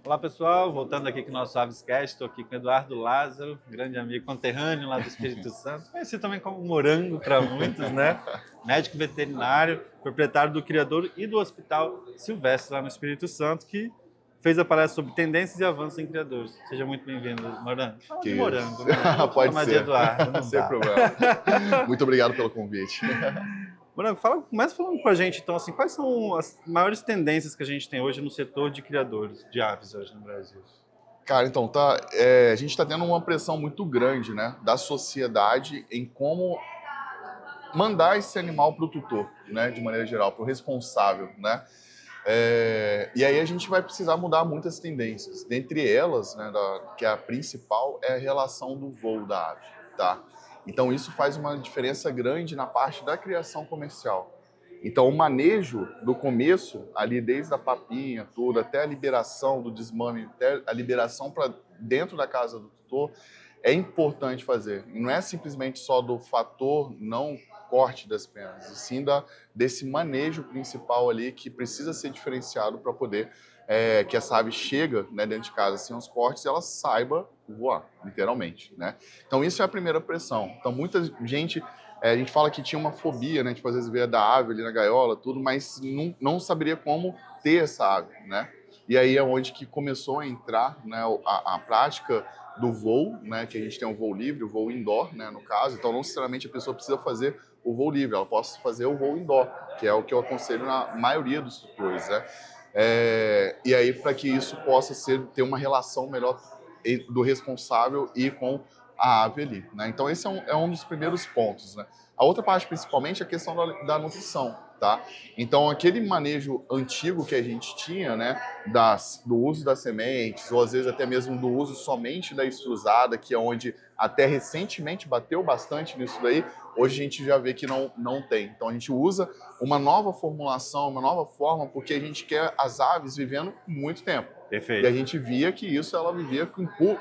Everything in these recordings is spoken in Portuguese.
Olá pessoal, voltando aqui com o nosso Avescast, estou aqui com o Eduardo Lázaro, grande amigo conterrâneo lá do Espírito Santo, conhecido também como Morango para muitos, né? Médico veterinário, proprietário do criador e do Hospital Silvestre lá no Espírito Santo, que fez a palestra sobre tendências e avanços em criadores. Seja muito bem-vindo, Morango. Fala de Morango, né? Pode ser. De Eduardo, não Sem dá. problema. Muito obrigado pelo convite. Morango, começa falando com a gente, então, assim, quais são as maiores tendências que a gente tem hoje no setor de criadores de aves hoje no Brasil? Cara, então, a gente está tendo uma pressão muito grande, né, da sociedade em como mandar esse animal para o tutor, né, de maneira geral, para o responsável, né? E aí a gente vai precisar mudar muitas tendências. Dentre elas, né, que a principal é a relação do voo da ave, tá? Então isso faz uma diferença grande na parte da criação comercial. Então o manejo do começo, ali desde a papinha, tudo, até a liberação do desmame, até a liberação para dentro da casa do tutor, é importante fazer. E não é simplesmente só do fator não corte das penas, e sim desse manejo principal ali que precisa ser diferenciado para poder que essa ave chega, né, dentro de casa sem os cortes e ela saiba voar, literalmente, né? Então isso é a primeira pressão. Então muita gente, a gente fala que tinha uma fobia, né, tipo, às vezes ver da ave ali na gaiola, tudo, mas não saberia como ter essa ave, né? E aí é onde que começou a entrar, né, a prática do voo, né, que a gente tem o voo livre, o voo indoor, né, no caso. Então não necessariamente a pessoa precisa fazer o voo livre, ela pode fazer o voo indoor, que é o que eu aconselho na maioria dos tutores, né? E aí para que isso possa ter uma relação melhor do responsável e com a ave ali, né? Então esse é um dos primeiros pontos, né? A outra parte principalmente é a questão da nutrição, tá? Então aquele manejo antigo que a gente tinha, né, do uso das sementes, ou às vezes até mesmo do uso somente da extrusada, que é onde até recentemente bateu bastante nisso daí, hoje a gente já vê que não tem. Então a gente usa uma nova formulação, uma nova forma, porque a gente quer as aves vivendo muito tempo. Perfeito. E a gente via que isso ela vivia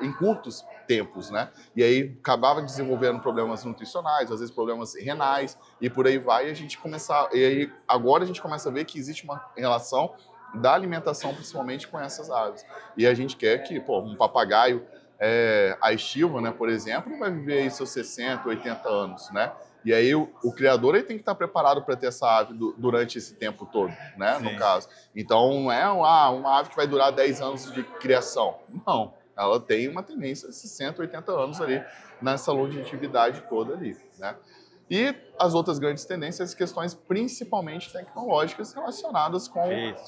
em curtos tempos, né? E aí acabava desenvolvendo problemas nutricionais, às vezes problemas renais, e por aí vai, e aí agora a gente começa a ver que existe uma relação da alimentação, principalmente com essas aves. E a gente quer que, um papagaio, a estiva, né, por exemplo, vai viver aí seus 60, 80 anos, né? E aí o criador ele tem que estar preparado para ter essa ave durante esse tempo todo, né? Sim. No caso. Então não é uma ave que vai durar 10 anos de criação. Não. Ela tem uma tendência de 60, 80 anos ali nessa longevidade toda ali, né? E as outras grandes tendências, questões principalmente tecnológicas relacionadas com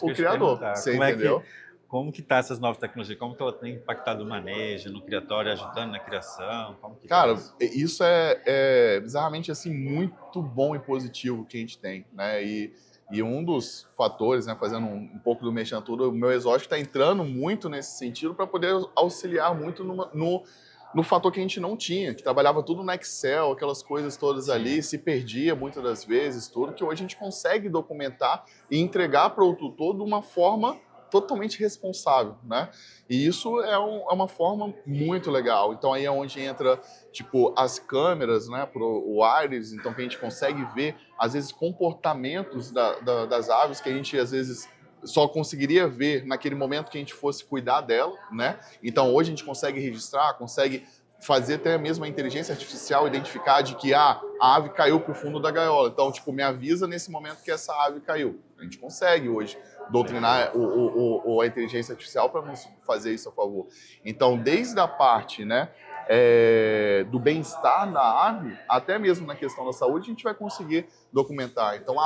o criador. Você entendeu? Como que tá essas novas tecnologias? Como que ela tem impactado o manejo, no criatório, ajudando na criação? Cara, isso é bizarramente assim, muito bom e positivo que a gente tem, né? E um dos fatores, né, fazendo um pouco do mexendo tudo, o meu exótico está entrando muito nesse sentido para poder auxiliar muito no fator que a gente não tinha, que trabalhava tudo no Excel, aquelas coisas todas ali, se perdia muitas das vezes, tudo, que hoje a gente consegue documentar e entregar para o tutor de uma forma totalmente responsável, né? E isso é uma forma muito legal. Então aí é onde entra, tipo, as câmeras, né, o Iris, então que a gente consegue ver, às vezes, comportamentos das aves que a gente, às vezes, só conseguiria ver naquele momento que a gente fosse cuidar dela, né? Então hoje a gente consegue registrar, consegue fazer até mesmo a inteligência artificial identificar de que a ave caiu para o fundo da gaiola. Então, tipo, me avisa nesse momento que essa ave caiu. A gente consegue hoje doutrinar a inteligência artificial para nos fazer isso a favor. Então, desde a parte, né, do bem-estar da ave, até mesmo na questão da saúde, a gente vai conseguir documentar. Então,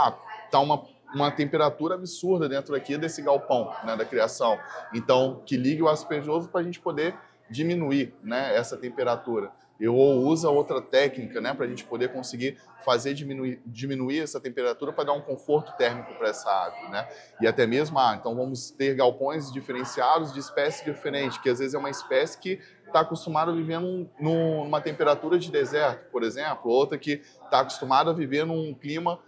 tá uma temperatura absurda dentro aqui desse galpão, né, da criação. Então, que ligue o aspejoso para a gente poder diminuir, né, essa temperatura. Ou usa outra técnica, né, para a gente poder conseguir fazer diminuir essa temperatura para dar um conforto térmico para essa ave, né? E até mesmo, então vamos ter galpões diferenciados de espécie diferente, que às vezes é uma espécie que está acostumada a viver numa temperatura de deserto, por exemplo, outra que está acostumada a viver num clima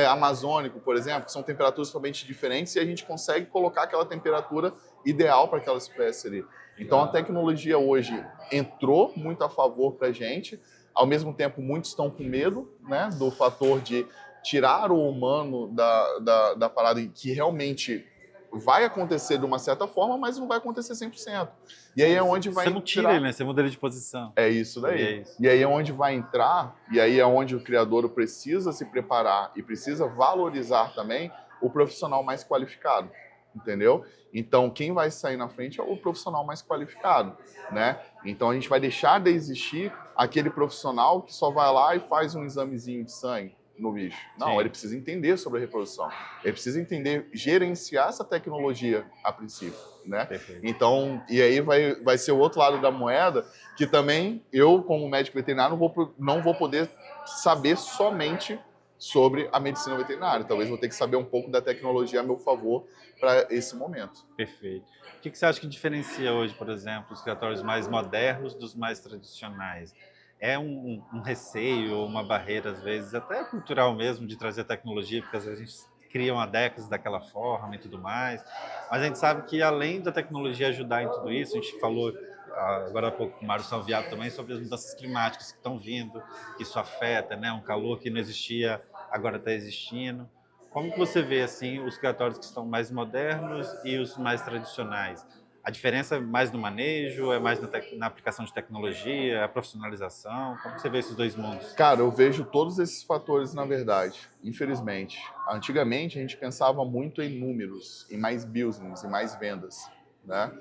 amazônico, por exemplo, que são temperaturas totalmente diferentes e a gente consegue colocar aquela temperatura ideal para aquela espécie ali. Então a tecnologia hoje entrou muito a favor para a gente, Ao mesmo tempo, muitos estão com medo, né, do fator de tirar o humano da parada que realmente vai acontecer de uma certa forma, mas não vai acontecer 100%. E aí é onde vai Você não tira ele, né? Você muda ele de posição. É isso daí. É isso. E aí é onde vai entrar, e aí é onde o criador precisa se preparar e precisa valorizar também o profissional mais qualificado, entendeu? Então, quem vai sair na frente é o profissional mais qualificado, né? Então, a gente vai deixar de existir aquele profissional que só vai lá e faz um examezinho de sangue no bicho. Não, Sim. ele precisa entender sobre a reprodução. Ele precisa entender, gerenciar essa tecnologia a princípio, né? Perfeito. Então, e aí vai ser o outro lado da moeda, que também eu, como médico veterinário, não vou poder saber somente sobre a medicina veterinária. Talvez vou ter que saber um pouco da tecnologia a meu favor para esse momento. Perfeito. O que você acha que diferencia hoje, por exemplo, os criatórios mais modernos dos mais tradicionais? É um receio, uma barreira, às vezes, até cultural mesmo, de trazer tecnologia, porque às vezes a gente cria uma década daquela forma e tudo mais. Mas a gente sabe que, além da tecnologia ajudar em tudo isso, a gente falou agora há pouco com o Mário Salviato também sobre as mudanças climáticas que estão vindo, que isso afeta, né? Um calor que não existia, agora está existindo. Como que você vê assim os criatórios que estão mais modernos e os mais tradicionais? A diferença é mais no manejo, é mais na aplicação de tecnologia, a profissionalização? Como que você vê esses dois mundos? Cara, eu vejo todos esses fatores, na verdade, infelizmente. Antigamente, a gente pensava muito em números, em mais business, em mais vendas, né?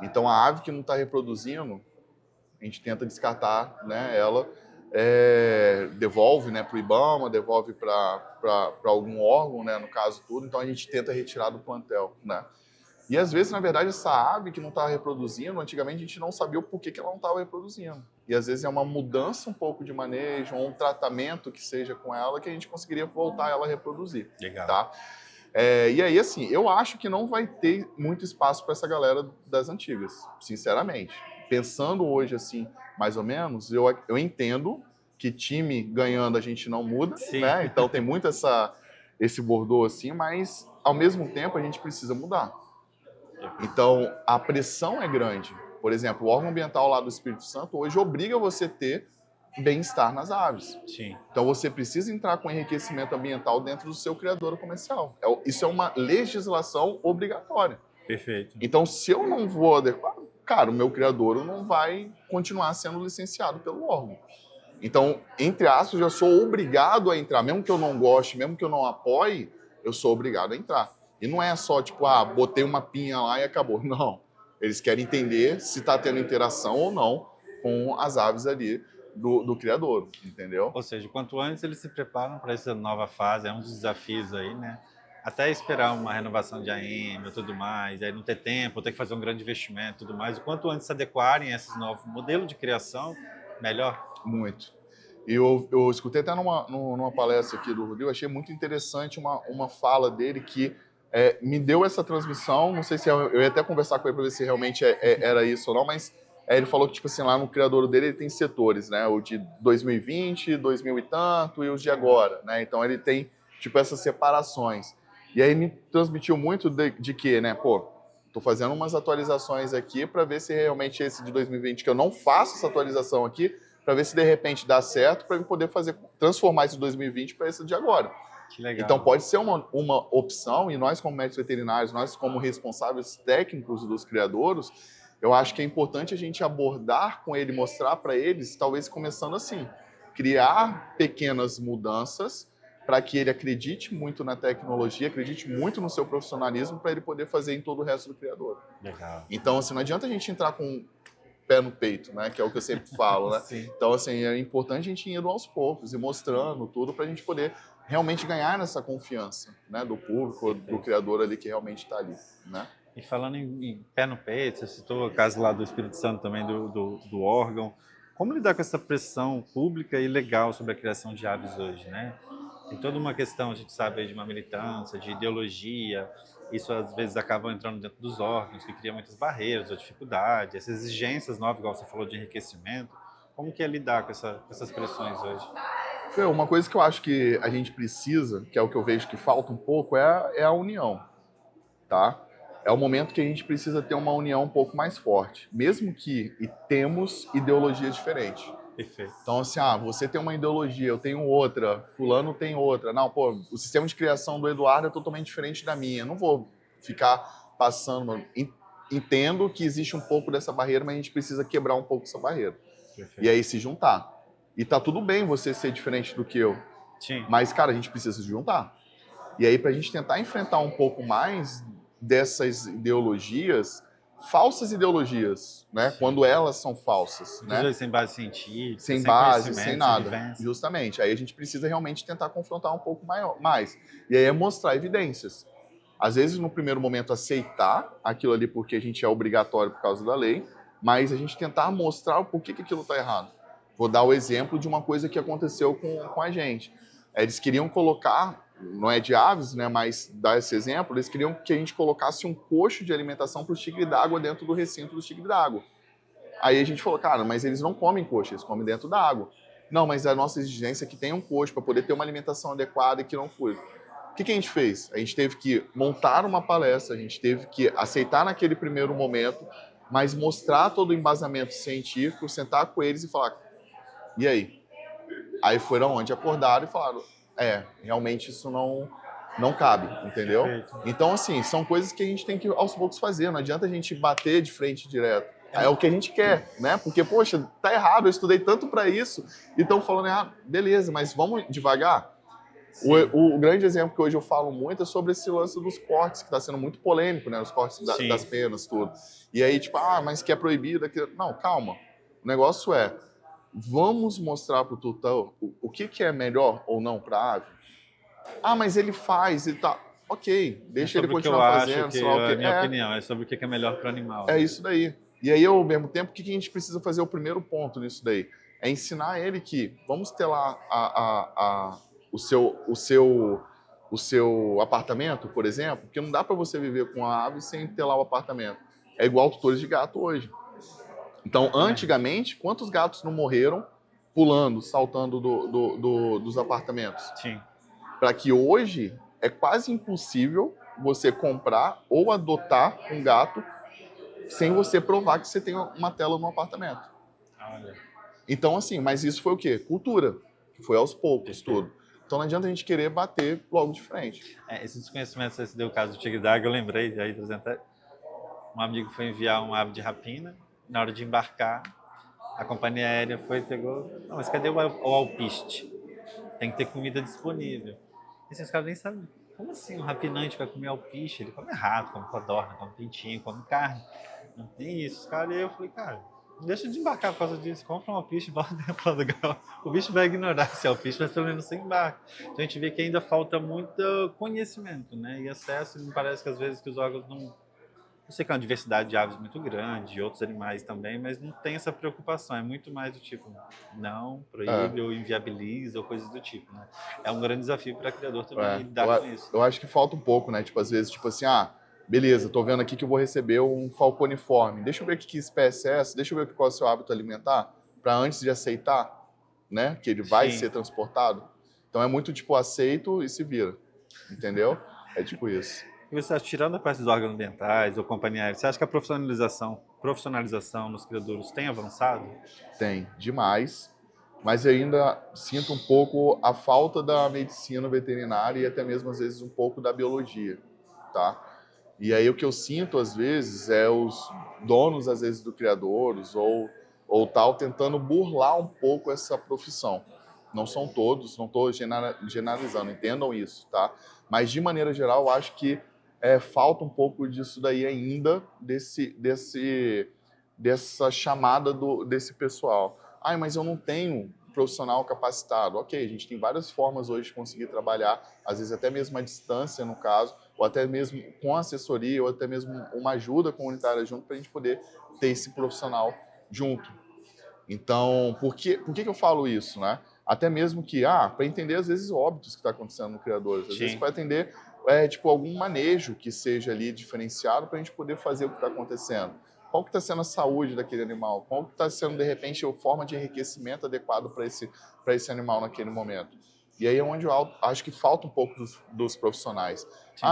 Então, a ave que não está reproduzindo, a gente tenta descartar, né, ela, devolve, né, para o IBAMA, devolve para algum órgão, né, no caso tudo, então a gente tenta retirar do plantel, né? E às vezes, na verdade, essa ave que não estava reproduzindo, antigamente a gente não sabia o porquê que ela não estava reproduzindo. E às vezes é uma mudança um pouco de manejo, ou um tratamento que seja com ela, que a gente conseguiria voltar ela a reproduzir. Legal. Tá? E aí, assim, eu acho que não vai ter muito espaço para essa galera das antigas, sinceramente. Pensando hoje, assim, mais ou menos, eu entendo que time ganhando a gente não muda, Sim. né? Então tem muito esse bordô assim, mas ao mesmo tempo a gente precisa mudar. Então, a pressão é grande. Por exemplo, o órgão ambiental lá do Espírito Santo hoje obriga você a ter bem-estar nas aves. Sim. Então, você precisa entrar com enriquecimento ambiental dentro do seu criador comercial. Isso é uma legislação obrigatória. Perfeito. Então, se eu não vou adequar, cara, o meu criador não vai continuar sendo licenciado pelo órgão. Então, entre aspas, eu sou obrigado a entrar. Mesmo que eu não goste, mesmo que eu não apoie, eu sou obrigado a entrar. E não é só, tipo, botei uma pinha lá e acabou. Não. Eles querem entender se está tendo interação ou não com as aves ali do criador, entendeu? Ou seja, quanto antes eles se preparam para essa nova fase, é um dos desafios aí, né? Até esperar uma renovação de AM e tudo mais, aí não ter tempo, ter que fazer um grande investimento e tudo mais. O quanto antes se adequarem a esses novos modelos de criação, melhor. Muito. E eu escutei até numa palestra aqui do Rodrigo, achei muito interessante uma fala dele que me deu essa transmissão, não sei se eu ia até conversar com ele para ver se realmente era isso ou não, mas ele falou que, tipo assim, lá no criador dele ele tem setores, né? O de 2020, 2000 e tanto, e os de agora, né? Então ele tem, tipo, essas separações. E aí me transmitiu muito de que, né? Pô, tô fazendo umas atualizações aqui para ver se realmente esse de 2020, que eu não faço essa atualização aqui, para ver se de repente dá certo, para eu poder transformar esse de 2020 para esse de agora. Que legal. Então pode ser uma opção, e nós como médicos veterinários, nós como responsáveis técnicos dos criadouros, eu acho que é importante a gente abordar com ele, mostrar para eles, talvez começando assim, criar pequenas mudanças para que ele acredite muito na tecnologia, acredite muito no seu profissionalismo, para ele poder fazer em todo o resto do criador. Legal. Então, assim, não adianta a gente entrar com pé no peito, né? Que é o que eu sempre falo, né? Então, assim, é importante a gente ir indo aos poucos e mostrando tudo para a gente poder realmente ganhar essa confiança, né? Do público, do criador ali que realmente está ali, né? E falando em pé no peito, você citou o caso lá do Espírito Santo também, do órgão. Como lidar com essa pressão pública e legal sobre a criação de aves hoje, né? Tem toda uma questão, a gente sabe, de uma militância, de ideologia. Isso às vezes acaba entrando dentro dos órgãos, que cria muitas barreiras ou dificuldades. Essas exigências novas, igual você falou, de enriquecimento. Como que é lidar com essas pressões hoje? Uma coisa que eu acho que a gente precisa, que é o que eu vejo que falta um pouco, é a união, tá? É o momento que a gente precisa ter uma união um pouco mais forte, mesmo que temos ideologias diferentes. Perfeito. Então, assim, você tem uma ideologia, eu tenho outra, fulano tem outra. Não, pô, o sistema de criação do Eduardo é totalmente diferente da minha. Eu não vou ficar passando... Entendo que existe um pouco dessa barreira, mas a gente precisa quebrar um pouco essa barreira. Perfeito. E aí se juntar. E tá tudo bem você ser diferente do que eu. Sim. Mas, cara, a gente precisa se juntar. E aí, pra gente tentar enfrentar um pouco mais dessas ideologias, falsas ideologias, né? Sim. Quando elas são falsas, Muitas né? vezes sem base científica, Sem sem base, conhecimento, sem nada. vivência. Justamente. Aí a gente precisa realmente tentar confrontar um pouco mais. E aí é mostrar evidências. Às vezes, no primeiro momento, aceitar aquilo ali porque a gente é obrigatório por causa da lei, mas a gente tentar mostrar o porquê que aquilo está errado. Vou dar o exemplo de uma coisa que aconteceu com a gente. Eles queriam colocar, não é de aves, né, mas dar esse exemplo, eles queriam que a gente colocasse um coxo de alimentação para o tigre d'água dentro do recinto do tigre d'água. Aí a gente falou, cara, mas eles não comem coxa, eles comem dentro da água. Não, mas a nossa exigência é que tenha um coxo para poder ter uma alimentação adequada e que não fure. O que a gente fez? A gente teve que montar uma palestra, a gente teve que aceitar naquele primeiro momento, mas mostrar todo o embasamento científico, sentar com eles e falar, e aí? Aí foram onde acordaram e falaram, realmente isso não cabe, entendeu? Perfeito. Então, assim, são coisas que a gente tem que aos poucos fazer, não adianta a gente bater de frente direto. É o que a gente quer, né? Porque, poxa, tá errado, eu estudei tanto para isso e estão falando errado. Beleza, mas vamos devagar? O grande exemplo que hoje eu falo muito é sobre esse lance dos cortes, que está sendo muito polêmico, né? Os cortes das penas, tudo. E aí, tipo, mas que é proibido aquilo. Não, calma. O negócio é, vamos mostrar para o tutor o que é melhor ou não para a ave? Mas ele faz e tá. Ok, deixa ele continuar fazendo, sei lá o quê. A minha opinião é sobre o que é melhor para o animal. É isso daí. E aí, ao mesmo tempo, o que a gente precisa fazer? O primeiro ponto nisso daí é ensinar ele que vamos ter lá o seu apartamento, por exemplo, porque não dá para você viver com a ave sem ter lá o apartamento. É igual tutores de gato hoje. Então, antigamente, quantos gatos não morreram pulando, saltando dos apartamentos? Sim. Para que hoje é quase impossível você comprar ou adotar um gato sem você provar que você tem uma tela no apartamento. Olha. Então, assim, mas isso foi o quê? Cultura. Que foi aos poucos, tudo. Então não adianta a gente querer bater logo de frente. Esse desconhecimento, você deu o caso do tigre d'água, eu lembrei, aí, um amigo foi enviar um ave de rapina, na hora de embarcar, a companhia aérea foi e pegou, não, mas cadê o alpiste? Tem que ter comida disponível. E esses caras nem sabem, como assim um rapinante vai comer alpiste? Ele come rato, come codorna, come pintinho, come carne. Não tem isso, cara. E eu falei, cara, deixa de embarcar por causa disso. Compra um alpiste e bota dentro do lugar. O bicho vai ignorar esse alpiste, mas pelo menos você embarca. Então a gente vê que ainda falta muito conhecimento, né? E acesso. E me parece que às vezes que os órgãos não... Eu sei que é uma diversidade de aves muito grande, de outros animais também, mas não tem essa preocupação. É muito mais do tipo, não, proíbe ou inviabiliza ou coisas do tipo, né? É um grande desafio para o criador também lidar com isso. Eu acho que falta um pouco, né? Tipo, às vezes, tipo assim, beleza, tô vendo aqui que eu vou receber um falconiforme. Deixa eu ver que espécie é essa, deixa eu ver qual é o seu hábito alimentar, para antes de aceitar, né? Que ele vai ser transportado. Então é muito tipo, aceito e se vira. Entendeu? É tipo isso. E você acha, tirando a parte dos órgãos ambientais ou companhia aérea, você acha que a profissionalização nos criadouros tem avançado? Tem, demais. Mas eu ainda sinto um pouco a falta da medicina veterinária e até mesmo, às vezes, um pouco da biologia, tá? E aí o que eu sinto, às vezes, é os donos, às vezes, do criadouros ou tal, tentando burlar um pouco essa profissão. Não são todos, não estou generalizando, entendam isso, tá? Mas, de maneira geral, eu acho que falta um pouco disso daí ainda, dessa chamada desse pessoal. Mas eu não tenho profissional capacitado. Ok, a gente tem várias formas hoje de conseguir trabalhar, às vezes até mesmo à distância, no caso, ou até mesmo com assessoria, ou até mesmo uma ajuda comunitária junto, para a gente poder ter esse profissional junto. Então, por que eu falo isso, né? Até mesmo que, para entender, às vezes, óbitos que está acontecendo no criador, às vezes para atender algum manejo que seja ali diferenciado para a gente poder fazer o que está acontecendo. Qual que está sendo a saúde daquele animal? Qual que está sendo, de repente, a forma de enriquecimento adequado para esse animal naquele momento? E aí é onde eu acho que falta um pouco dos profissionais.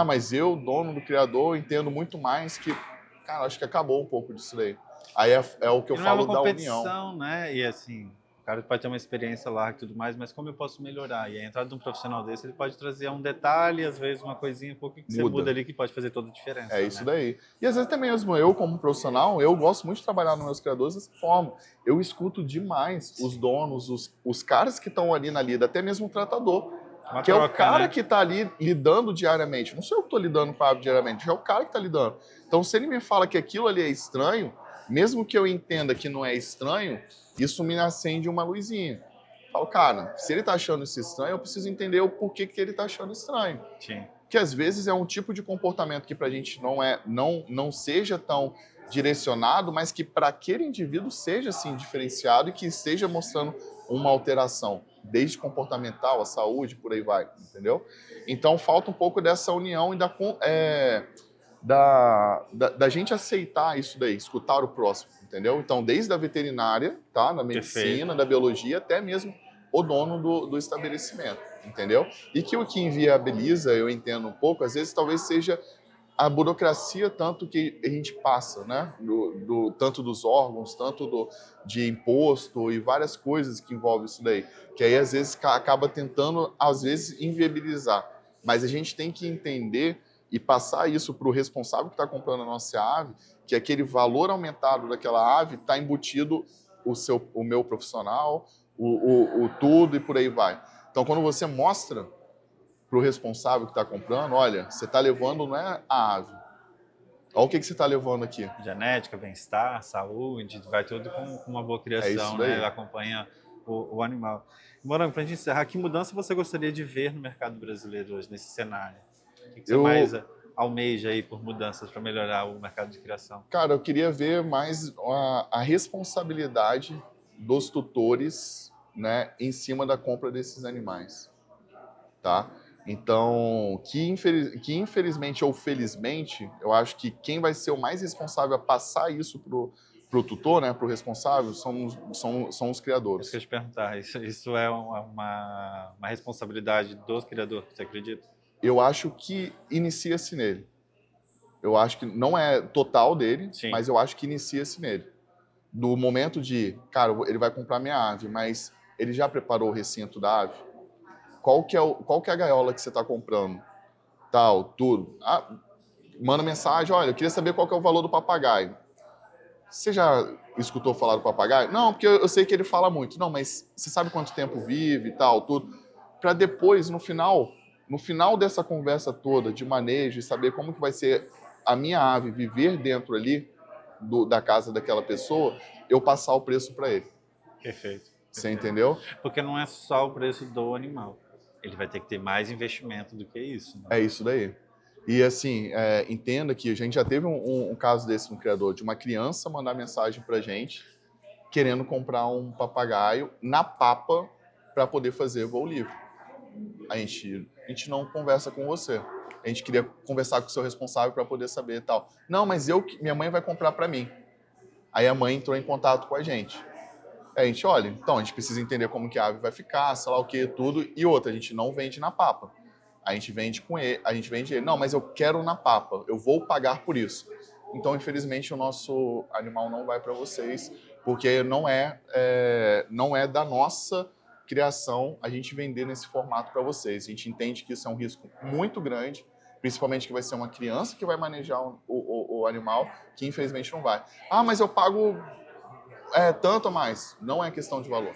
Mas eu, dono do criador, entendo muito mais que... Cara, acho que acabou um pouco disso daí. Aí é o que eu falo da união. Não é uma competição, né? E assim, cara pode ter uma experiência lá e tudo mais, mas como eu posso melhorar? E a entrada de um profissional desse, ele pode trazer um detalhe, às vezes uma coisinha, um pouco que você muda ali que pode fazer toda a diferença, É isso né? daí. E às vezes até mesmo eu, como profissional, eu gosto muito de trabalhar nos meus criadores dessa forma. Eu escuto demais os donos, os caras que estão ali na lida, até mesmo o tratador. Uma Que é o troca, cara né? que está ali lidando diariamente. Não sou eu que estou lidando com a ave diariamente, é o cara que está lidando. Então, se ele me fala que aquilo ali é estranho, mesmo que eu entenda que não é estranho, isso me acende uma luzinha. Eu falo, cara, se ele está achando isso estranho, eu preciso entender o porquê que ele está achando estranho. Sim. Que às vezes é um tipo de comportamento que para a gente não seja tão direcionado, mas que para aquele indivíduo seja assim diferenciado e que esteja mostrando uma alteração, desde comportamental, a saúde, por aí vai, entendeu? Então falta um pouco dessa união e da gente aceitar isso daí, escutar o próximo, entendeu? Então, desde a veterinária, tá, na medicina, Perfeito. da biologia, até mesmo o dono do estabelecimento, entendeu? E que o que inviabiliza, eu entendo um pouco, às vezes talvez seja a burocracia tanto que a gente passa, né? Tanto dos órgãos, de imposto e várias coisas que envolvem isso daí, que aí às vezes acaba tentando, às vezes, inviabilizar. Mas a gente tem que entender e passar isso para o responsável que está comprando a nossa ave, que aquele valor aumentado daquela ave está embutido o meu profissional, o tudo e por aí vai. Então, quando você mostra para o responsável que está comprando, olha, você está levando não é a ave. Olha o que você está levando aqui. Genética, bem-estar, saúde, vai tudo com uma boa É isso criação, daí. né? Acompanha o animal. Morango, para a gente encerrar, que mudança você gostaria de ver no mercado brasileiro hoje, nesse cenário? O que você mais almeja aí por mudanças para melhorar o mercado de criação? Cara, eu queria ver mais a responsabilidade dos tutores, né, em cima da compra desses animais, tá? Então, que infelizmente ou felizmente, eu acho que quem vai ser o mais responsável a passar isso pro tutor, né, pro responsável, são os criadores. Isso que eu ia te perguntar, isso é uma responsabilidade dos criadores, você acredita? Eu acho que inicia-se nele. Eu acho que não é total dele, Sim. mas eu acho que inicia-se nele. Do momento de, cara, ele vai comprar minha ave, mas ele já preparou o recinto da ave? Qual que é a gaiola que você está comprando? Tal, tudo. Ah, manda mensagem, olha, eu queria saber qual que é o valor do papagaio. Você já escutou falar do papagaio? Não, porque eu sei que ele fala muito. Não, mas você sabe quanto tempo vive e tal, tudo. Para depois, no final dessa conversa toda de manejo e saber como que vai ser a minha ave viver dentro ali da casa daquela pessoa, eu passar o preço para ele. Perfeito. Você entendeu? Porque não é só o preço do animal. Ele vai ter que ter mais investimento do que isso. Né? É isso daí. E assim, entenda que a gente já teve um caso desse no criador, de uma criança mandar mensagem pra gente querendo comprar um papagaio na papa para poder fazer voo livre. A gente não conversa com você. A gente queria conversar com o seu responsável para poder saber e tal. Não, mas minha mãe vai comprar para mim. Aí a mãe entrou em contato com a gente. Aí a gente, olha, então a gente precisa entender como que a ave vai ficar, sei lá o que, tudo. E outra, a gente não vende na papa. A gente vende com ele, não, mas eu quero na papa, eu vou pagar por isso. Então, infelizmente, o nosso animal não vai para vocês, porque não é da nossa criação a gente vender nesse formato para vocês. A gente entende que isso é um risco muito grande, principalmente que vai ser uma criança que vai manejar o animal, que infelizmente não vai. Ah, mas eu pago tanto a mais. Não é questão de valor.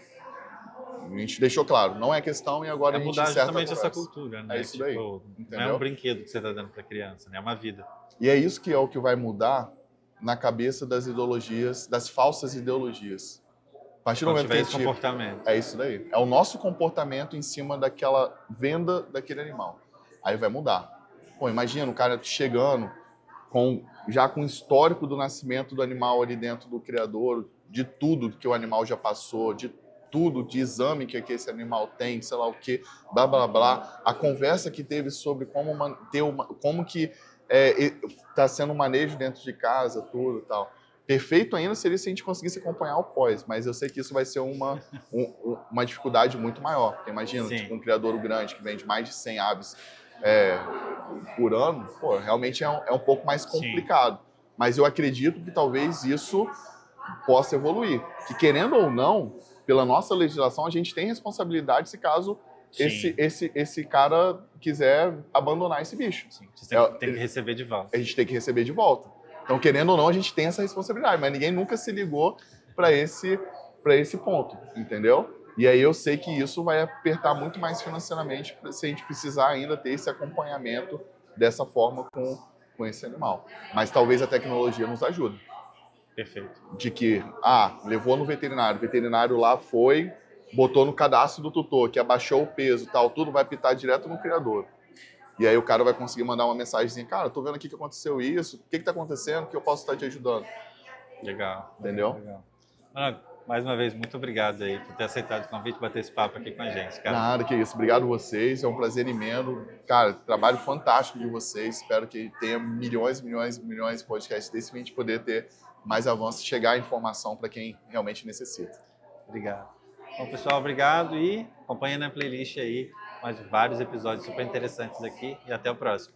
A gente deixou claro, não é questão e agora a gente mudar encerra justamente essa cultura, né? É isso daí, não é um brinquedo que você está dando para a criança, né? É uma vida. E é isso que é o que vai mudar na cabeça das ideologias, das falsas ideologias. A partir do momento que esse comportamento. É isso daí. É o nosso comportamento em cima daquela venda daquele animal. Aí vai mudar. Pô, imagina o cara chegando já com o histórico do nascimento do animal ali dentro do criador, de tudo que o animal já passou, de tudo de exame que esse animal tem, sei lá o que, blá, blá, blá. A conversa que teve sobre como que está sendo o manejo dentro de casa, tudo e tal. Perfeito ainda seria se a gente conseguisse acompanhar o pós, mas eu sei que isso vai ser uma dificuldade muito maior. Porque imagina, tipo, um criador grande que vende mais de 100 aves por ano, pô, realmente é um pouco mais complicado. Sim. Mas eu acredito que talvez isso possa evoluir. Que querendo ou não, pela nossa legislação, a gente tem responsabilidade se caso Sim. esse cara quiser abandonar esse bicho. Sim. Você tem que receber de volta. A gente tem que receber de volta. Então, querendo ou não, a gente tem essa responsabilidade, mas ninguém nunca se ligou para esse ponto, entendeu? E aí eu sei que isso vai apertar muito mais financeiramente se a gente precisar ainda ter esse acompanhamento dessa forma com esse animal. Mas talvez a tecnologia nos ajude. Perfeito. De que, levou no veterinário, o veterinário lá foi, botou no cadastro do tutor, que abaixou o peso, tal, tudo vai pitar direto no criador. E aí o cara vai conseguir mandar uma mensagem, cara, tô vendo aqui que aconteceu isso, o que tá acontecendo, que eu posso estar te ajudando. Legal. Entendeu? Legal. Mano, mais uma vez, muito obrigado aí por ter aceitado o convite, bater esse papo aqui com a gente, cara. Nada, que isso. Obrigado a vocês, é um prazer imenso. Cara, trabalho fantástico de vocês, espero que tenha milhões de podcasts desse pra gente poder ter mais avanços e chegar a informação para quem realmente necessita. Obrigado. Bom, pessoal, obrigado e acompanha na playlist aí mais vários episódios super interessantes aqui e até o próximo.